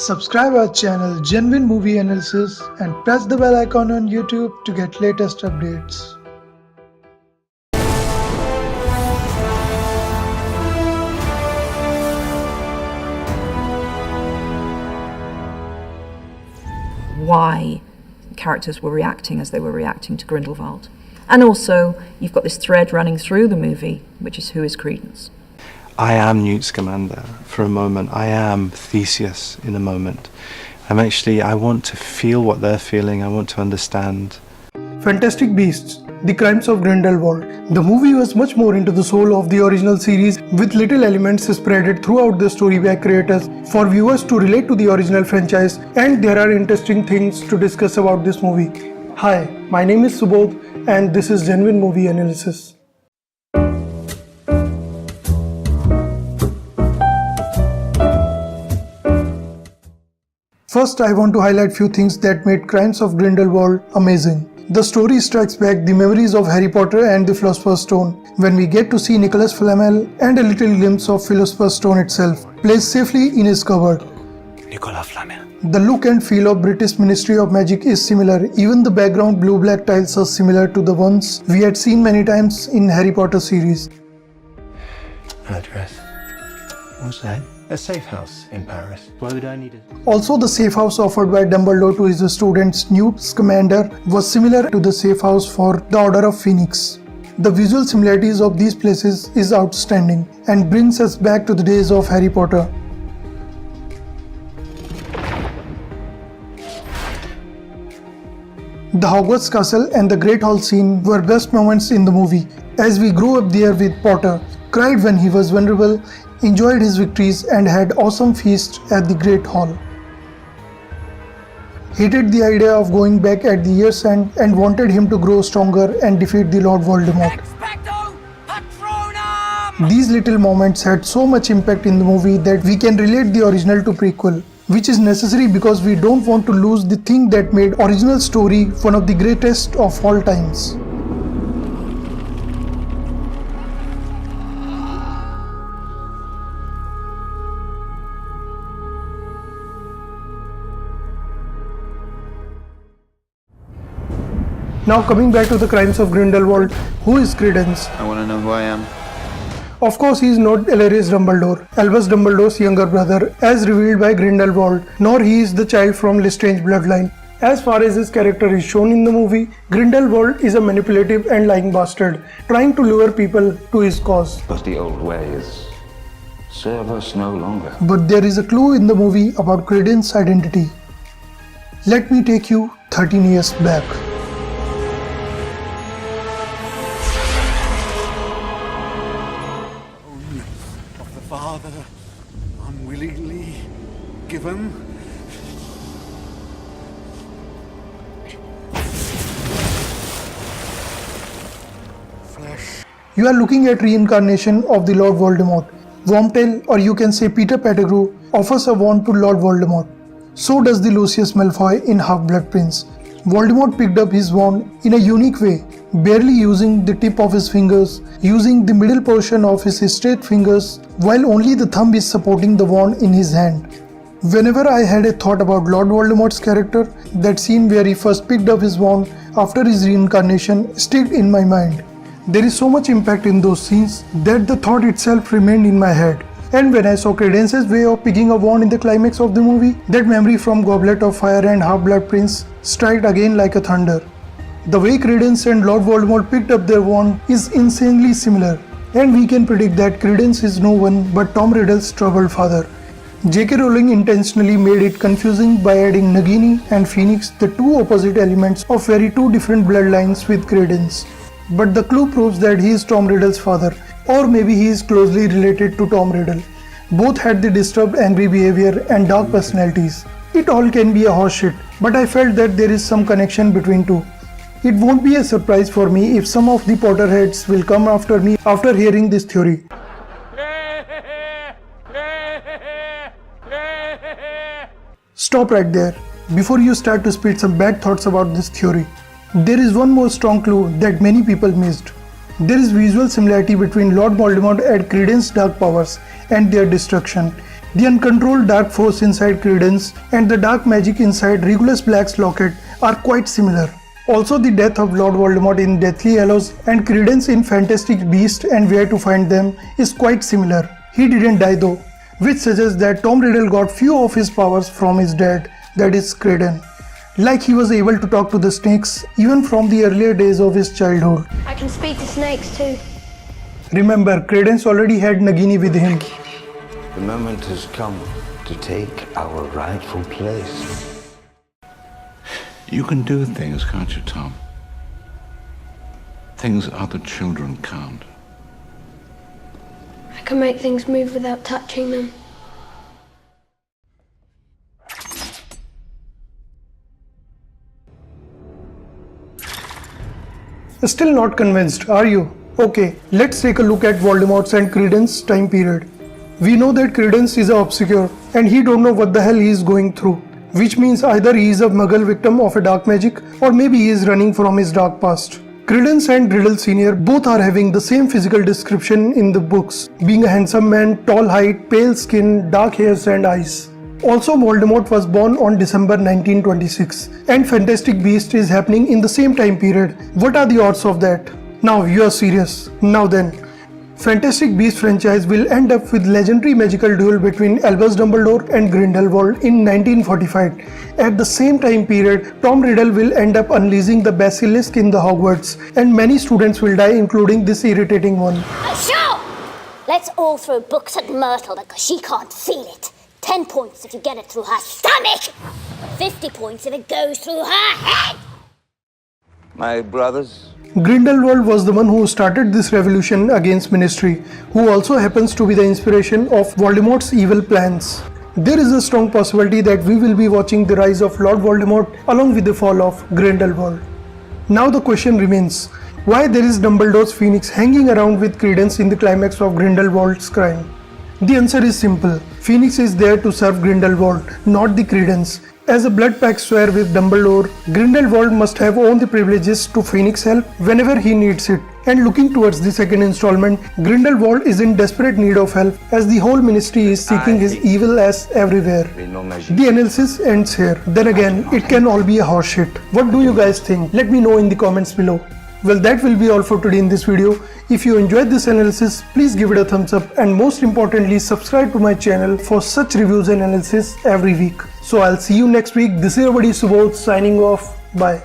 Subscribe our channel Genuine Movie Analysis and press the bell icon on YouTube to get latest updates. Why characters were reacting as they were reacting to Grindelwald. And also, you've got this thread running through the movie, which is who is Credence. I am Newt Scamander for a moment. I am Theseus in a moment. I want to feel what they're feeling. I want to understand. Fantastic Beasts: The Crimes of Grindelwald. The movie was much more into the soul of the original series, with little elements spread throughout the story by creators for viewers to relate to the original franchise, and there are interesting things to discuss about this movie. Hi, my name is Subodh and this is Genuine Movie Analysis. First, I want to highlight few things that made Crimes of Grindelwald amazing. The story strikes back the memories of Harry Potter and the Philosopher's Stone, when we get to see Nicholas Flamel and a little glimpse of Philosopher's Stone itself, placed safely in his cupboard. Nicolas Flamel. The look and feel of British Ministry of Magic is similar. Even the background blue-black tiles are similar to the ones we had seen many times in Harry Potter series. Address. What's that? A safe house in Paris. Why would I need it? Also, the safe house offered by Dumbledore to his students Newt Scamander was similar to the safe house for the Order of Phoenix. The visual similarities of these places is outstanding and brings us back to the days of Harry Potter. The Hogwarts Castle and the Great Hall scene were best moments in the movie, as we grew up there with Potter, cried when he was vulnerable, enjoyed his victories and had awesome feasts at the Great Hall. Hated the idea of going back at the year's end and wanted him to grow stronger and defeat the Lord Voldemort. These little moments had so much impact in the movie that we can relate the original to prequel, which is necessary because we don't want to lose the thing that made original story one of the greatest of all times. Now coming back to the Crimes of Grindelwald, who is Credence? I want to know who I am. Of course, he is not Elarius Dumbledore, Albus Dumbledore's younger brother, as revealed by Grindelwald, nor he is the child from Lestrange bloodline. As far as his character is shown in the movie, Grindelwald is a manipulative and lying bastard, trying to lure people to his cause. But the old ways serve us no longer. But there is a clue in the movie about Credence's identity. Let me take you 13 years back. Father unwillingly given. Flesh. You are looking at reincarnation of the Lord Voldemort. Wormtail, or you can say Peter Pettigrew, offers a wand to Lord Voldemort. So does the Lucius Malfoy in Half-Blood Prince. Voldemort picked up his wand in a unique way, barely using the tip of his fingers, using the middle portion of his straight fingers, while only the thumb is supporting the wand in his hand. Whenever I had a thought about Lord Voldemort's character, that scene where he first picked up his wand after his reincarnation stayed in my mind. There is so much impact in those scenes that the thought itself remained in my head. And when I saw Credence's way of picking a wand in the climax of the movie, that memory from Goblet of Fire and Half-Blood Prince struck again like a thunder. The way Credence and Lord Voldemort picked up their wand is insanely similar, and we can predict that Credence is no one but Tom Riddle's troubled father. J.K. Rowling intentionally made it confusing by adding Nagini and Phoenix, the two opposite elements of very two different bloodlines with Credence. But the clue proves that he is Tom Riddle's father, or maybe he is closely related to Tom Riddle. Both had the disturbed angry behavior and dark personalities. It all can be a horseshit, but I felt that there is some connection between two. It won't be a surprise for me if some of the Potterheads will come after me after hearing this theory. Stop right there, before you start to spit some bad thoughts about this theory. There is one more strong clue that many people missed. There is visual similarity between Lord Voldemort and Credence's dark powers and their destruction. The uncontrolled dark force inside Credence and the dark magic inside Regulus Black's locket are quite similar. Also, the death of Lord Voldemort in Deathly Hallows and Credence in Fantastic Beasts and Where to Find Them is quite similar. He didn't die though, which suggests that Tom Riddle got few of his powers from his dad, that is Credence. Like he was able to talk to the snakes even from the earlier days of his childhood. I can speak to snakes too. Remember, Credence already had Nagini with him. The moment has come to take our rightful place. You can do things, can't you, Tom? Things other children can't. I can make things move without touching them. Still not convinced, are you? Okay, let's take a look at Voldemort's and Credence time period. We know that Credence is obscure and he don't know what the hell he is going through, which means either he is a muggle victim of a dark magic or maybe he is running from his dark past. Credence and Riddle Sr. both are having the same physical description in the books, being a handsome man, tall height, pale skin, dark hairs and eyes. Also, Voldemort was born on December 1926 and Fantastic Beasts is happening in the same time period. What are the odds of that? Now you are serious. Now then, Fantastic Beasts franchise will end up with legendary magical duel between Albus Dumbledore and Grindelwald in 1945. At the same time period, Tom Riddle will end up unleashing the basilisk in the Hogwarts and many students will die, including this irritating one. Sure! Let's all throw books at Myrtle because she can't feel it. 10 points if you get it through her stomach. 50 points if it goes through her head. My brothers, Grindelwald was the one who started this revolution against Ministry, who also happens to be the inspiration of Voldemort's evil plans. There is a strong possibility that we will be watching the rise of Lord Voldemort along with the fall of Grindelwald. Now the question remains, why there is Dumbledore's Phoenix hanging around with Credence in the climax of Grindelwald's crime? The answer is simple. Phoenix is there to serve Grindelwald, not the Credence. As a blood pact swear with Dumbledore, Grindelwald must have owned the privileges to Phoenix help whenever he needs it. And looking towards the second installment, Grindelwald is in desperate need of help as the whole ministry is seeking his evil ass everywhere. The analysis ends here. Then again, it can all be a horseshit. What do you guys think? Let me know in the comments below. Well, that will be all for today in this video. If you enjoyed this analysis, please give it a thumbs up and most importantly, subscribe to my channel for such reviews and analysis every week. So I'll see you next week. This is your buddy Subodh signing off. Bye.